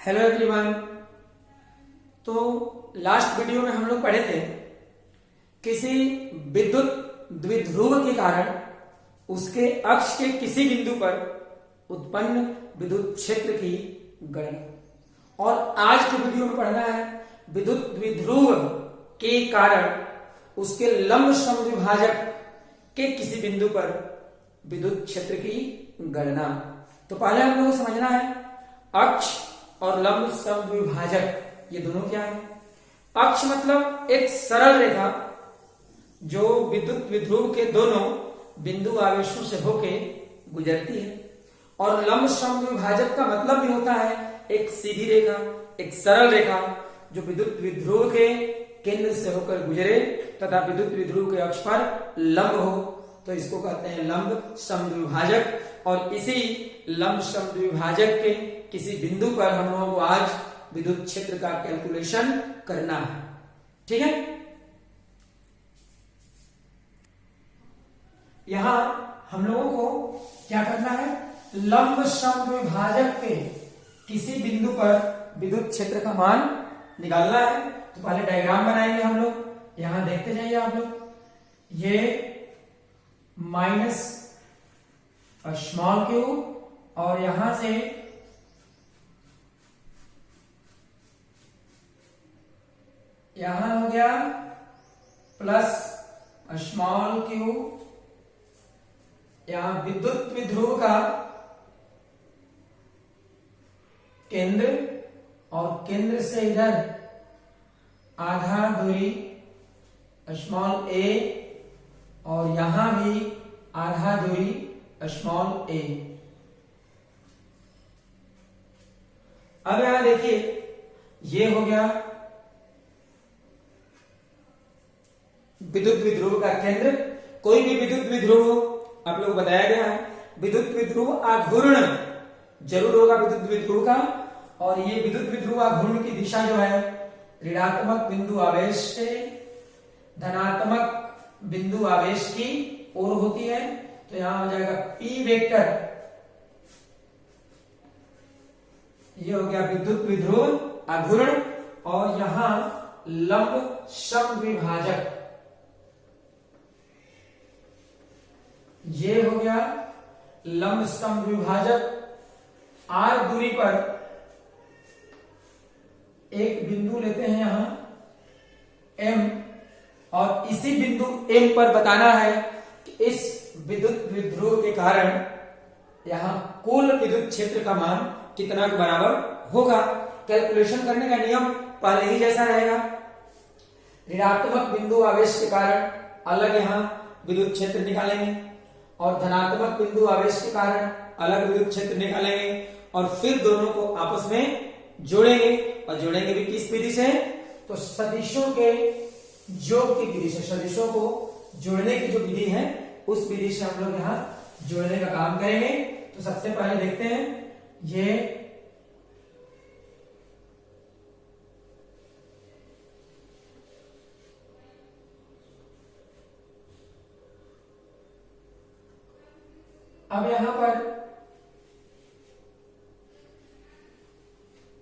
Hello everyone. तो last video में हम लोग पढ़े थे किसी विद्युत द्विध्रुव के कारण उसके अक्ष के किसी बिंदु पर उत्पन्न विद्युत क्षेत्र की गणना। और आज के वीडियो में पढ़ना है विद्युत द्विध्रुव के कारण उसके लंब समद्विभाजक के किसी बिंदु पर विद्युत क्षेत्र की गणना। तो पहले हम लोग को समझना है अक्ष और लंब समद्विभाजक ये दोनों क्या है। अक्ष मतलब एक सरल रेखा जो विद्युत द्विध्रुव के दोनों बिंदु आवेशों से होके गुजरती है, और लंब समद्विभाजक का मतलब भी होता है एक सीधी रेखा, एक सरल रेखा जो विद्युत द्विध्रुव के केंद्र से होकर गुजरे तथा विद्युत द्विध्रुव के अक्ष पर लंब हो, तो इसको कहते हैं लंब समद्विभाजक। और इसी लंब समद्विभाजक के किसी बिंदु पर हम लोगों को आज विद्युत क्षेत्र का कैलकुलेशन करना है। ठीक है, यहां हम लोगों को क्या करना है, लंब समद्विभाजक के किसी बिंदु पर विद्युत क्षेत्र का मान निकालना है। तो पहले डायग्राम बनाएंगे हम लोग। यहां देखते जाइए आप लोग, ये माइनस स्मॉल क्यू और यहां से यहां हो गया प्लस स्मॉल क्यू। यहां विद्युत द्विध्रुव का केंद्र और केंद्र से इधर आधा दूरी स्मॉल ए, और यहां भी आधा दूरी स्मॉल ए। अब यहां देखिए, ये हो गया विद्युत द्विध्रुव का केंद्र। कोई भी विद्युत द्विध्रुव आप लोग बताया गया है, विद्युत द्विध्रुव आघूर्ण जरूर होगा विद्युत द्विध्रुव का, और ये विद्युत द्विध्रुव आघूर्ण की दिशा जो है ऋणात्मक बिंदु आवेश से धनात्मक बिंदु आवेश की ओर होती है। तो यहां हो जाएगा P वेक्टर, ये हो गया विद्युत द्विध्रुव आघूर्ण, और यहां लंब समद्विभाजक ये हो गया लंब समद्विभाजक। R दूरी पर एक बिंदु लेते हैं यहां M, और इसी बिंदु M पर बताना है कि इस विद्युत द्विध्रुव के कारण यहां कुल विद्युत क्षेत्र का मान कितना के बराबर होगा। कैलकुलेशन करने का नियम पहले ही जैसा रहेगा। ऋणात्मक बिंदु आवेश के कारण अलग यहां विद्युत क्षेत्र निकालेंगे, और धनात्मक बिंदु आवेश के कारण अलग विद्युत क्षेत्र निकालेंगे, और फिर दोनों को आपस में जोड़ेंगे। और जोड़ेंगे भी किस विधि से, तो सदिशों के योग की विधि से। सदिशों को जोड़ने की जो विधि है उस विधि से हम लोग यहां जोड़ने का काम करेंगे। तो सबसे पहले देखते हैं, ये अब यहां पर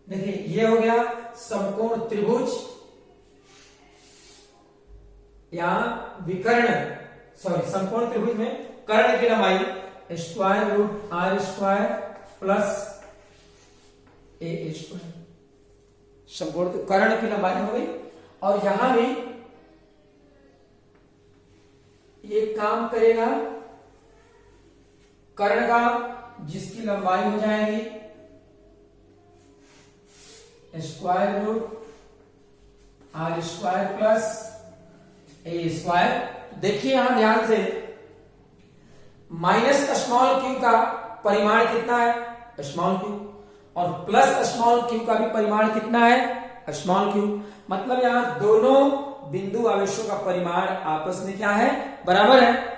देखिए, ये हो गया समकोण त्रिभुज या विकर्ण, सॉरी समकोण त्रिभुज में कर्ण की लंबाई square root R square plus A square, समकोण कर्ण की लंबाई हो गई। और यहां भी ये काम करेगा कर्ण का, जिसकी लंबाई हो जाएगी square root R square plus A square. देखिए यहां ध्यान से, माइनस स्मॉल क्यू का परिमाण कितना है, स्मॉल क्यू, और प्लस स्मॉल क्यू का भी परिमाण कितना है, स्मॉल क्यू। मतलब यहां दोनों बिंदु आवेशों का परिमाण आपस में क्या है, बराबर है,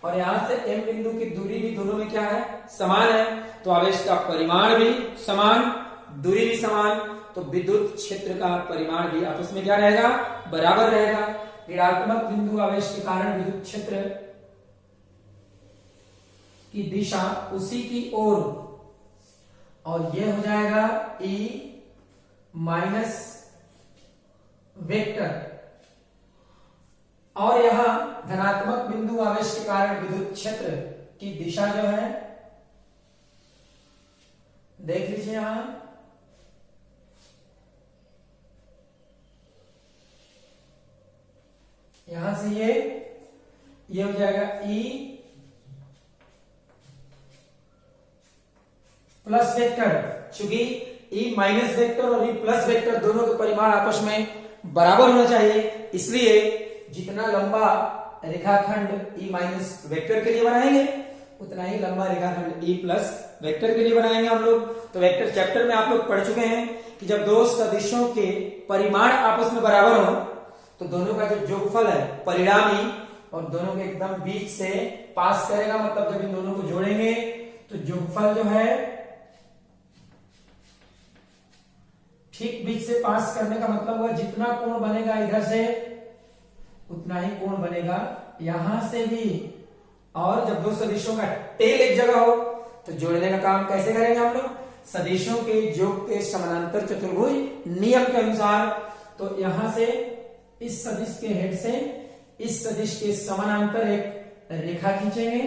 और यहां से M बिंदु की दूरी भी दोनों में क्या है, समान है। तो आवेश का परिमाण भी समान, दूरी भी समान, तो विद्युत क्षेत्र का परिमाण भी आपस में क्या रहेगा, बराबर रहेगा। ऋणात्मक बिंदु आवेश के कारण विद्युत क्षेत्र की दिशा उसी की ओर, और ये हो जाएगा E माइनस वेक्टर, और यहां धनात्मक बिंदु आवेश के कारण विद्युत क्षेत्र की दिशा जो है, देख लीजिए यहां से ये हो जाएगा E प्लस वेक्टर, चूंकि E माइनस वेक्टर और E प्लस वेक्टर दोनों के परिमाण आपस में बराबर होना चाहिए, इसलिए जितना लंबा रेखाखंड E माइनस वेक्टर के लिए बनाएंगे उतना ही लंबा रेखाखंड E प्लस वेक्टर के लिए बनाएंगे हम लोग। तो वेक्टर चैप्टर में आप लोग पढ़ चुके हैं कि जब दो सदिशों के परिमाण आपस में बराबर हो तो दोनों का जो योगफल है परिणामी और दोनों के एकदम बीच से पास करेगा, मतलब जब इन दोनों को जोड़ेंगे तो योगफल जो है ठीक बीच से पास करने का मतलब हुआ जितना कोण बनेगा इधर से उतना ही कोण बनेगा यहां से भी। और जब दो सदिशों का टेल एक जगह हो तो जोड़ने का काम कैसे करेंगे हम लोग, सदिशों के योग के समानांतर चतुर्भुज नियम के अनुसार। तो यहां से इस सदिश के हेड से इस सदिश के समानांतर एक रेखा खींचेंगे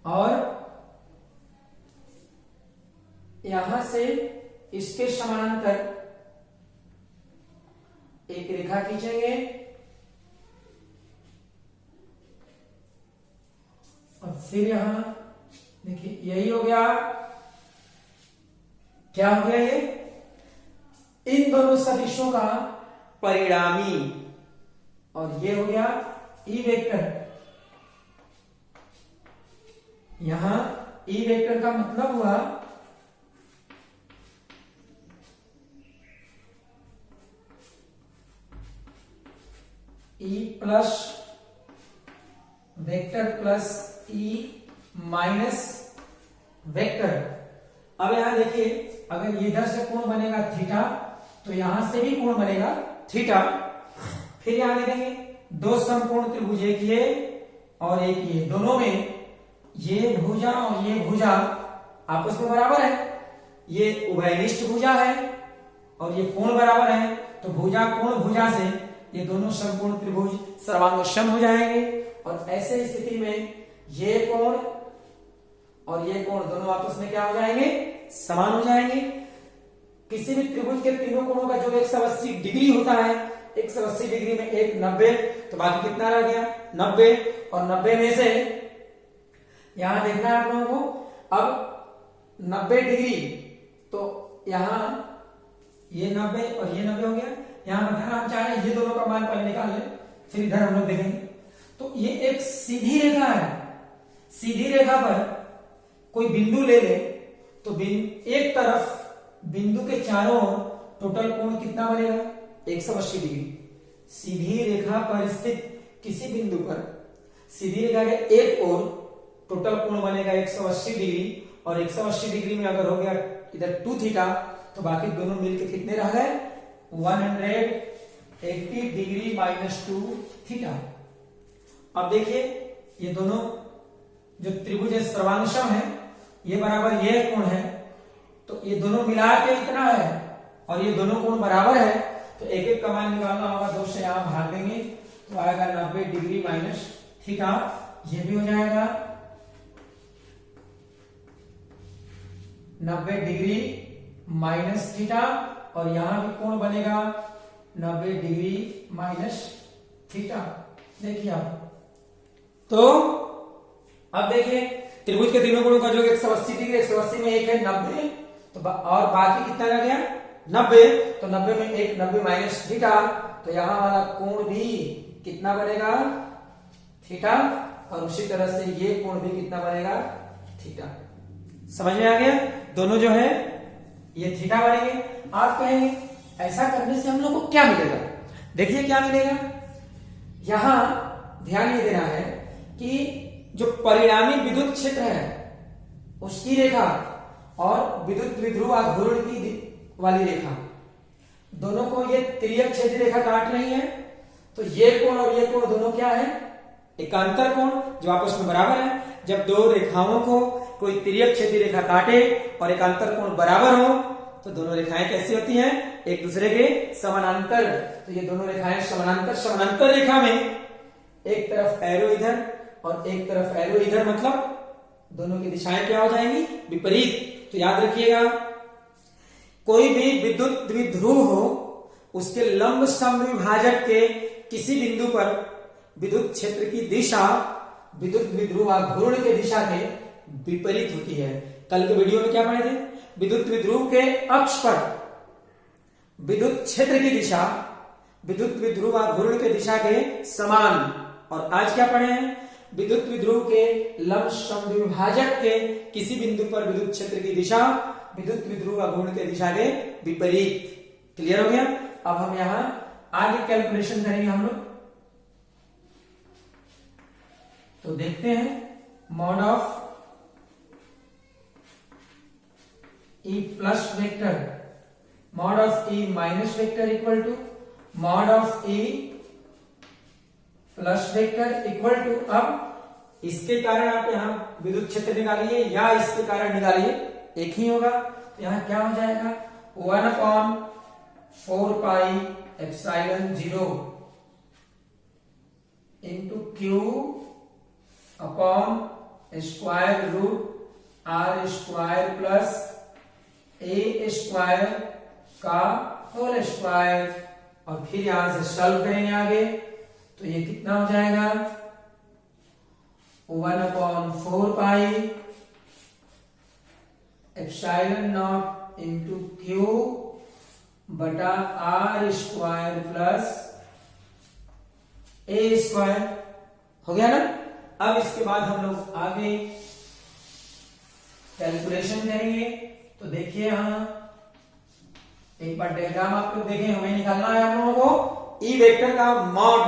और यहां से इसके समानांतर एक रेखा खींचेंगे और फिर यहां देखिए यही हो गया, क्या हो गया ये, इन दोनों सदिशों का परिणामी, और ये हो गया E वेक्टर। यहां E वेक्टर का मतलब हुआ E plus vector plus E minus vector. अब यहां देखिए अगर इधर से कोण बनेगा थीटा तो यहां से भी कोण बनेगा थीटा। फिर यहां देखेंगे दो समकोण त्रिभुज, एक ये और एक ये, दोनों में ये भुजा और ये भुजा आपस में बराबर है, ये उभयनिष्ठ भुजा है और ये कोण बराबर है, तो भुजा कोण भुजा से ये दोनों समकोण त्रिभुज सर्वांगसम हो जाएंगे। और ऐसे स्थिति में ये कोण और ये कोण दोनों आपस में क्या हो जाएंगे, समान हो जाएंगे। किसी भी त्रिभुज के तीनों कोणों का जो 180 डिग्री होता है, 180 डिग्री में एक 90, तो बाकी कितना रह गया 90, और 90 में से यहां देखना है आप लोगों को, अब 90 डिग्री तो यहां ये 90 और ये 90 हो गया। यहां बताना हम चाह रहे हैं ये दोनों का मान पहले निकाल लें, फिर इधर हम लोग देखेंगे। तो ये एक सीधी रेखा है, सीधी रेखा पर कोई बिंदु ले ले तो एक तरफ बिंदु के चारों ओर टोटल कोण कितना बनेगा 180 डिग्री। सीधी रेखा पर स्थित किसी बिंदु पर सीधी रेखा के एक ओर टोटल कोण बनेगा 180 डिग्री, और 180 डिग्री में अगर हो गया इधर 2 थीटा तो बाकी दोनों मिलकर कितने रह गए 180 डिग्री माइनस 2 थीटा। अब देखिए ये दोनों जो त्रिभुज सर्वांगसम है, ये बराबर ये कोण है, तो ये दोनों मिला के इतना है और ये दोनों कोण बराबर है, तो एक एक का मान निकालना होगा, 2 से यहां भाग देंगे तो आएगा 90 डिग्री माइनस थीटा। ये भी हो जाएगा 90 डिग्री माइनस थीटा, और यहां भी कोण बनेगा 90 डिग्री माइनस थीटा। देखिए आप, तो अब देखिए त्रिभुज के तीनों कोणों का जो 180 डिग्री, 180 में एक है 90, तो और बाकी कितना रह गया 90, तो 90 में एक 90 माइनस थीटा, तो यहां वाला कोण भी कितना बनेगा थीटा, और उसी तरह से ये कोण भी कितना बनेगा थीटा। समझ में आ गया, दोनों जो है ये थीटा बनेंगे। आप कहेंगे ऐसा करने से हम लोग को क्या मिलेगा, देखिए क्या मिलेगा। यहां ध्यान ये देना है कि जो परिणामी विद्युत क्षेत्र है उसकी रेखा और विद्युत विध्रुव आघूर्ण की वाली रेखा, दोनों को ये तिर्यक छेदी रेखा काट रही है, तो ये कोण और ये कोण दोनों क्या है एकांतर कोण जो आपस में बराबर है। जब दो रेखाओं को कोई तिर्यक छेदी रेखा काटे और एकांतर कोण बराबर हो तो दोनों रेखाएं कैसी होती हैं, एक दूसरे के समानांतर। तो ये दोनों रेखाएं समानांतर, समानांतर रेखा में एक तरफ एरो इधर और एक तरफ एरो इधर, मतलब दोनों की दिशाएं क्या हो जाएंगी, विपरीत। तो याद रखिएगा, कोई भी विद्युत द्विध्रुव हो उसके लंब समविभाजक के किसी बिंदु पर विद्युत क्षेत्र की दिशा विद्युत द्विध्रुव घूर्ण के दिशा के विपरीत होती है। कल के वीडियो में क्या पढ़े थे, विद्युत द्विध्रुव के अक्ष पर विद्युत क्षेत्र की दिशा विद्युत द्विध्रुव घूर्ण के दिशा के समान। और आज क्या पढ़े हैं, विद्युत द्विध्रुव के लंब समद्विभाजक के किसी बिंदु पर विद्युत क्षेत्र की दिशा विद्युत द्विध्रुव घूर्ण के दिशा के विपरीत। क्लियर हो गया। अब हम यहां आगे कैलकुलेशन करेंगे हम लोग। तो देखते हैं, mod of E plus vector mod of E minus vector equal to mod of E plus vector equal to, अब इसके कारण आप यहां विद्युत क्षेत्र निकालिए या इसके कारण निकालिए, एक ही होगा। तो यहां क्या हो जाएगा, 1/4πε0 into Q upon square root R square plus A square का होल स्क्वायर, और फिर यहां से सॉल्व करेंगे आगे। तो ये कितना हो जाएगा, 1/4πε0 इंटू क्यू बटा R square plus A square. हो गया ना। अब इसके बाद हम लोग आगे कैलकुलेशन करेंगे। तो देखिए, यहां एक बार डायग्राम आप लोग देखें, हमें निकालना है हम लोगों को ई वेक्टर का मॉड,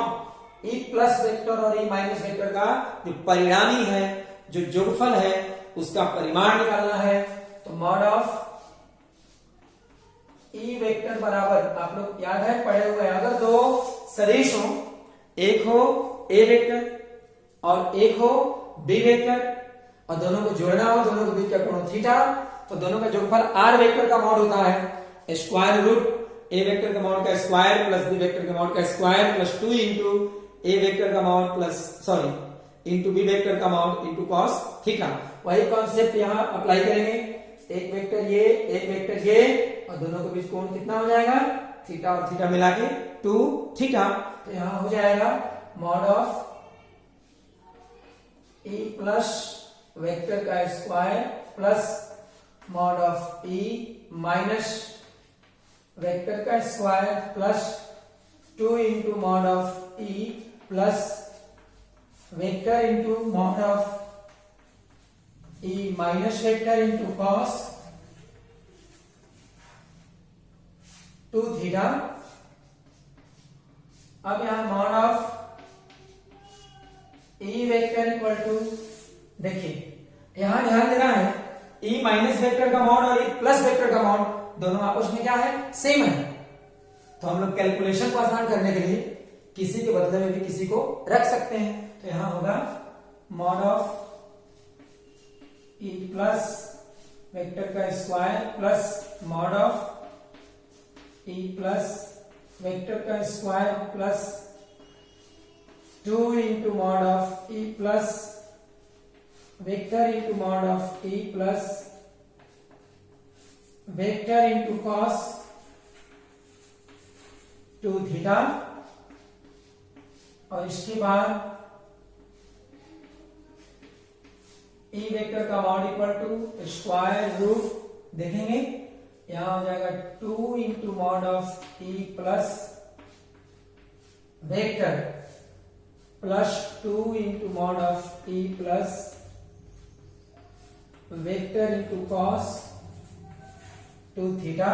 ई प्लस वेक्टर और ई माइनस वेक्टर का जो परिणामी है, जो जोगफल है, उसका परिमाण निकालना है। तो मॉड ऑफ ई वेक्टर बराबर, आप लोग याद है पढ़े हुए, अगर दो सदिश हो, एक हो ए वेक्टर और एक हो बी वेक्टर, और दोनों को जोड़ना हो, दोनों के बीच का कोण थीटा, तो दोनों का जोगफल आर वेक्टर का मॉड होता है स्क्वायर रूट ए वेक्टर का मॉड का स्क्वायर प्लस बी वेक्टर का मॉड का square plus 2 into A vector का mod plus into B vector का मॉड इंटू कॉस थीटा। वही कॉन्सेप्ट यहां अप्लाई करेंगे, एक वेक्टर ये, एक वेक्टर ये, और दोनों के बीच कोण कितना हो जाएगा, थीटा और थीटा मिला के 2 थीटा। तो यहां हो जाएगा mod of E plus vector का square plus mod of E minus vector का square plus 2 into mod of E plus vector into mod of E minus vector into cos 2 theta. अब यहां mod of E vector equal to, देखिए यहां ध्यान देना है, E minus vector का mod और ई प्लस वेक्टर का मॉड दोनों आपस में क्या है, सेम है। तो हम लोग कैलकुलेशन को आसान करने के लिए किसी के बदले में भी किसी को रख सकते हैं। तो यहां होगा mod of E plus vector का square plus mod of E plus vector का square plus 2 into mod of E plus vector into mod of E plus vector into cos 2 theta. और इसके बाद ई वेक्टर का mod equal to square root, देखेंगे यहां हो जाएगा 2 into mod of E plus vector plus 2 into mod of E plus vector into cos 2 theta.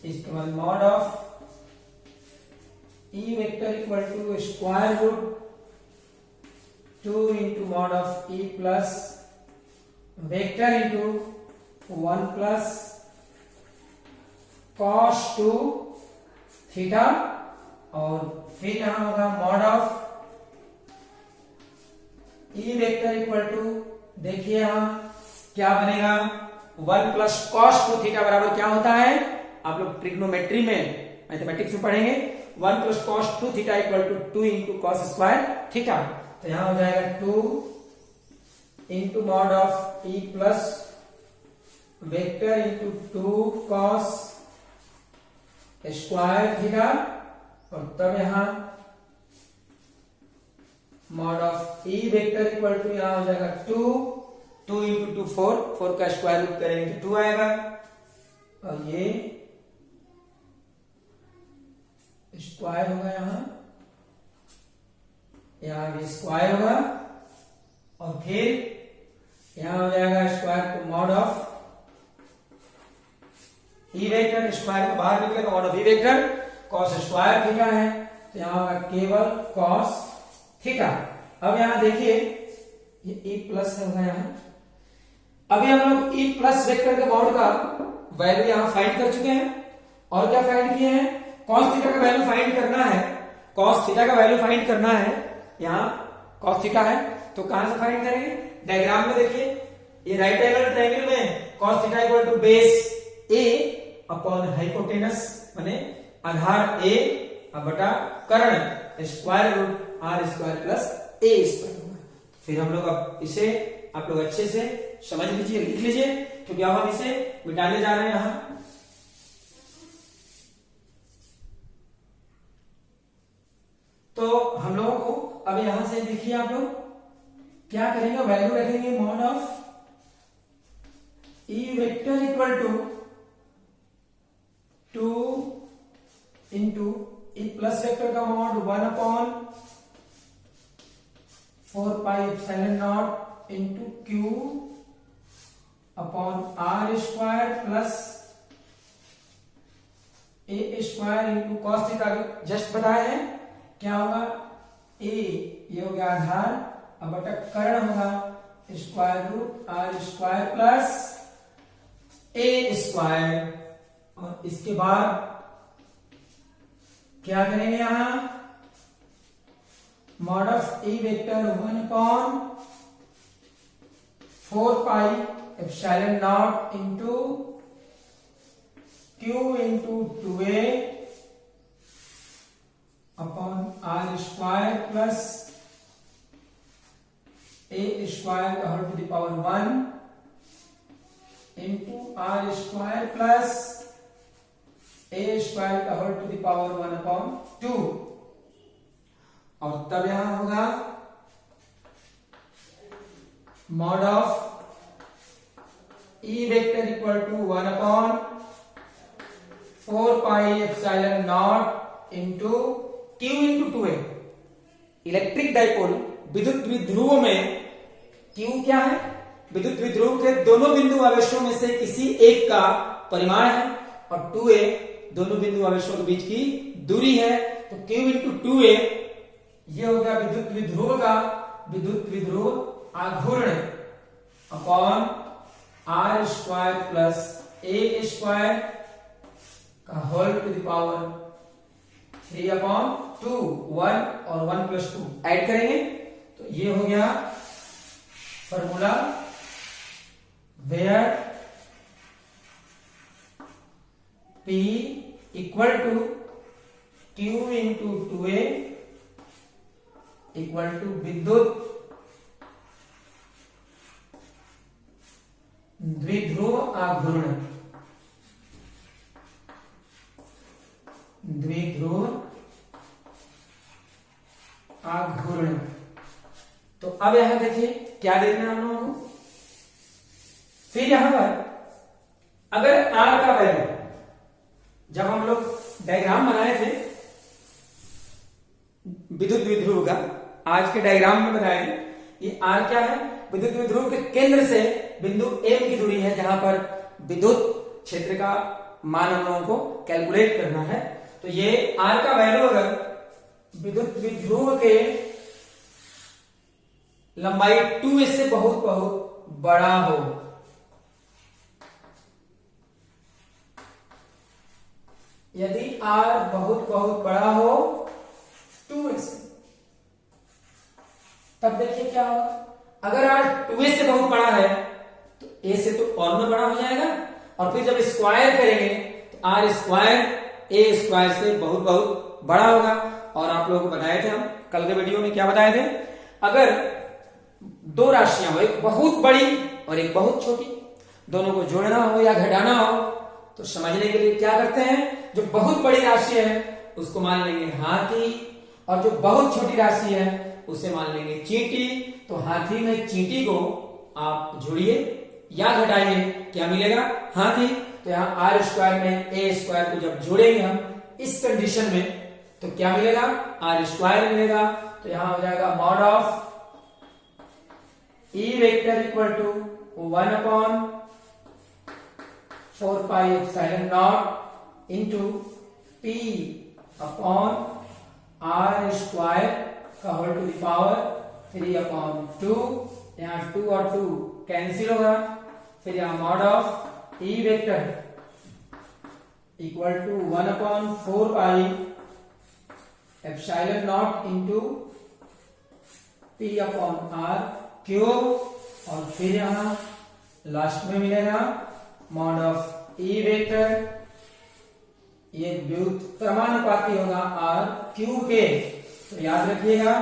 इसके बाद mod of E vector equal to square root 2 into mod of E plus vector into 1 plus cos 2 theta. और फिर यहां होगा mod of E vector equal to, देखिए यहां क्या बनेगा, 1 प्लस कॉस टू थीटा बराबर क्या होता है, आप लोग ट्रिग्नोमेट्री में मैथमेटिक्स में पढ़ेंगे, 1 plus cos two theta equal to 2 into cos square theta. तो यहां हो जाएगा 2 into mod of E plus vector into 2 cos square theta, और तब यहां mod of E vector equal to यहां हो जाएगा 2 इंटू 2 4 का स्क्वायर रूट करेंगे तो 2 आएगा, और ये स्क्वायर होगा, यहां भी स्क्वायर होगा, और फिर यहां हो जाएगा square two mod of E vector, square को बाहर निकलेगा, mod of E vector cos square theta है, तो यहां होगा केवल कॉस थीटा। अब यहां देखिए ये ई प्लस होगा यहां, अभी हम लोग ई प्लस वेक्टर के मॉड का वैल्यू यहां फाइंड कर चुके हैं, और क्या फाइंड किए हैं, कॉस थीटा का वैल्यू फाइंड करना है, कॉस थीटा का वैल्यू फाइंड करना है, यहां कॉस थीटा है तो कहां से फाइंड करेंगे, डायग्राम में देखिए ये राइट एंगल ट्रायंगल में cos theta equal to base A upon hypotenuse माने आधार ए बटा कर्ण square root R square plus A square होगा। फिर हम लोग अब इसे आप लोग अच्छे से समझ लीजिए, लिख लीजिए, क्योंकि अब हम इसे मिटाने जा रहे हैं यहां। तो हम लोगों को अब यहां से देखिए आप लोग क्या करेंगे, वैल्यू रखेंगे mod of E vector equal to 2 into E plus vector का mod 1 upon 4 pi epsilon naught into Q upon R square plus A square into cos theta, just बताए हैं क्या होगा, ए ये हो गया आधार, अब बटा कर्ण होगा square root R square plus A square, और इसके बाद क्या करेंगे यहां, mod of E vector 1 upon 4 pi epsilon naught into Q into 2a upon R square plus A square का whole to the power 1 into R square plus A square का whole to the power 1 upon 2, और तब यहां होगा mod of E vector equal to 1 upon 4 pi epsilon naught into Q into 2a। Electric dipole विद्युत द्विध्रुव में Q क्या है, विद्युत द्विध्रुव के दोनों बिंदु आवेशों में से किसी एक का परिमाण है, और 2a दोनों बिंदु आवेशों के बीच की दूरी है, तो q इंटू 2a ये हो गया विद्युत द्विध्रुव का विद्युत द्विध्रुव आघूर्ण upon R square plus A square का whole to the power 3 upon 2, 1 और 1 प्लस 2 ऐड करेंगे तो ये हो गया formula, where P equal to Q into 2a equal to विद्युत द्विध्रुव आघूर्ण, द्विध्रुव आघूर्ण। तो अब यहां देखिए क्या देखना हम लोगों को, फिर यहां पर अगर R का वैल्यू, जब हम लोग डायग्राम बनाए थे विद्युत द्विध्रुव का, आज के डायग्राम में बनाए थे, ये R क्या है, विद्युत द्विध्रुव के केंद्र से बिंदु M की दूरी है, जहां पर विद्युत क्षेत्र का मान हम लोगों को कैलकुलेट करना है। तो ये R का वैल्यू अगर विद्युत द्विध्रुव के लंबाई 2a से बहुत बहुत बड़ा हो, यदि R बहुत बहुत बड़ा हो 2a से, तब देखिए क्या होगा, अगर r 2a से बहुत बड़ा है तो a से तो और में बड़ा हो जाएगा, और फिर जब स्क्वायर करेंगे तो r स्क्वायर a स्क्वायर से बहुत बहुत बड़ा होगा। और आप लोगों को बताए थे हम कल के वीडियो में, क्या बताए थे, अगर दो राशियां हो, एक बहुत बड़ी और एक बहुत छोटी, दोनों को जोड़ना हो या घटाना हो तो समझने के लिए क्या करते हैं, जो बहुत बड़ी राशि है उसको मान लेंगे हाथी, और जो बहुत छोटी राशि है उसे मान लेंगे चींटी। तो हाथी में चींटी को आप जोड़िए या घटाइए, क्या मिलेगा, हाथी। तो यहाँ r स्क्वायर में a स्क्वायर को जब जोड़ेंगे हम इस कंडीशन में तो क्या मिलेगा, r स्क्वायर मिलेगा। तो यहां हो जाएगा mod of e vector equal to 1 upon 4 pi epsilon naught into p upon r square का whole to the power 3 upon 2। यहाँ 2 और 2 कैंसिल होगा, फिर यहाँ mod of e vector equal to 1 upon 4 pi epsilon naught into p upon r cube, और फिर यहां last में मिलेगा मॉड ऑफ e वेक्टर, ये व्युत्क्रमानुपाती होगा r क्यूब के। तो याद रखिएगा,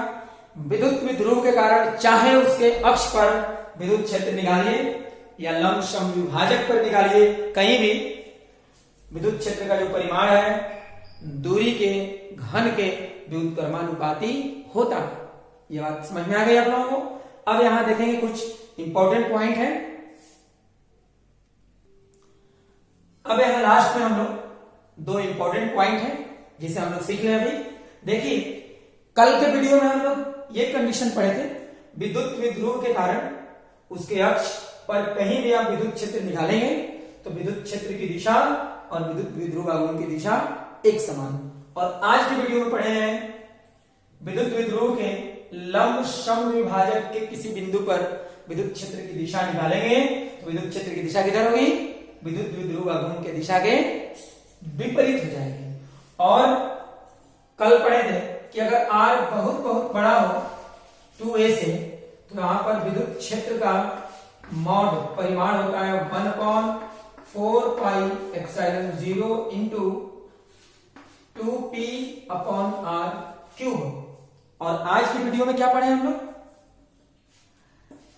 विद्युत द्विध्रुव के कारण चाहे उसके अक्ष पर विद्युत क्षेत्र निकालिए या लंब समविभाजक पर निकालिए, कहीं भी विद्युत क्षेत्र का जो परिमाण है दूरी के घन के व्युत्क्रमानुपाती होता है। ये बात समझ में आ गई आप लोगों को। अब यहां देखेंगे कुछ इंपॉर्टेंट पॉइंट है। अब यहां लास्ट में हम लोग दो इंपॉर्टेंट पॉइंट है जिसे हम लोग सीख लें अभी। देखिए, कल के वीडियो में हम लोग ये कंडीशन पढ़े थे, विद्युत द्विध्रुव के कारण उसके अक्ष पर कहीं भी आप विद्युत क्षेत्र निकालेंगे तो विद्युत क्षेत्र की दिशा और विद्युत द्विध्रुव आघूर्ण की दिशा एक समान। और आज के वीडियो में पढ़े हैं विद्युत द्विध्रुव के लंब समविभाजक के किसी बिंदु पर विद्युत क्षेत्र की दिशा निकालेंगे तो विद्युत क्षेत्र की दिशा किधर होगी, विद्युत द्विध्रुव आघूर्ण के दिशा के विपरीत हो जाएगी। और कल पढ़े थे कि अगर r बहुत बहुत बड़ा हो 2a से तो यहां पर विद्युत क्षेत्र का मॉड परिमाण होता है 1 upon 4 pi epsilon 0 into 2p upon r cube. और आज की वीडियो में क्या पढ़े हम लोग,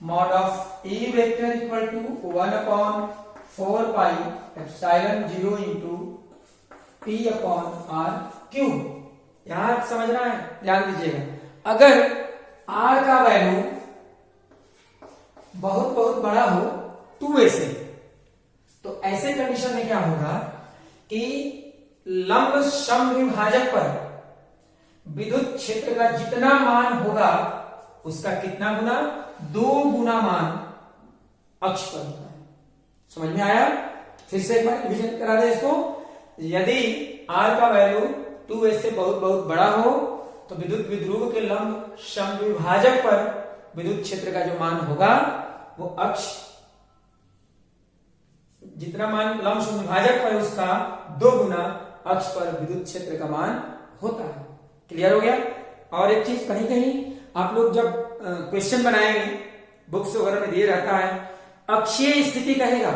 mod of e vector equal to 1 upon 4 pi epsilon 0 into p upon r cube. यहां समझना है, ध्यान दीजिएगा, अगर r का वैल्यू बहुत बहुत बड़ा हो 2a से तो ऐसे कंडीशन में क्या होगा कि लंब समविभाजक पर विद्युत क्षेत्र का जितना मान होगा उसका कितना गुना, 2 गुना मान अक्ष पर होता है। समझ में आया? फिर से एक बार रिवीजन करा दे इसको। यदि r का वैल्यू 2a से बहुत बहुत बड़ा हो तो विद्युत द्विध्रुव के लंब समविभाजक पर विद्युत क्षेत्र का जो मान होगा वो अक्ष, जितना मान लंब समविभाजक पर उसका 2 गुना अक्ष पर विद्युत क्षेत्र का मान होता है। क्लियर हो गया? और एक चीज, कहीं कहीं आप लोग जब क्वेश्चन बनाएंगे, बुक्स वगैरह में दिए रहता है अक्षीय स्थिति कहेगा,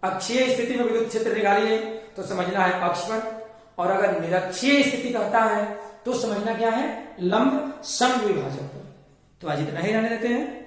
अक्षीय स्थिति में विद्युत क्षेत्र निकालिए तो समझना है अक्ष पर, और अगर निरक्षीय स्थिति कहता है तो समझना क्या है, लंब समविभाजक पर। तो आज इतना ही रहने देते हैं।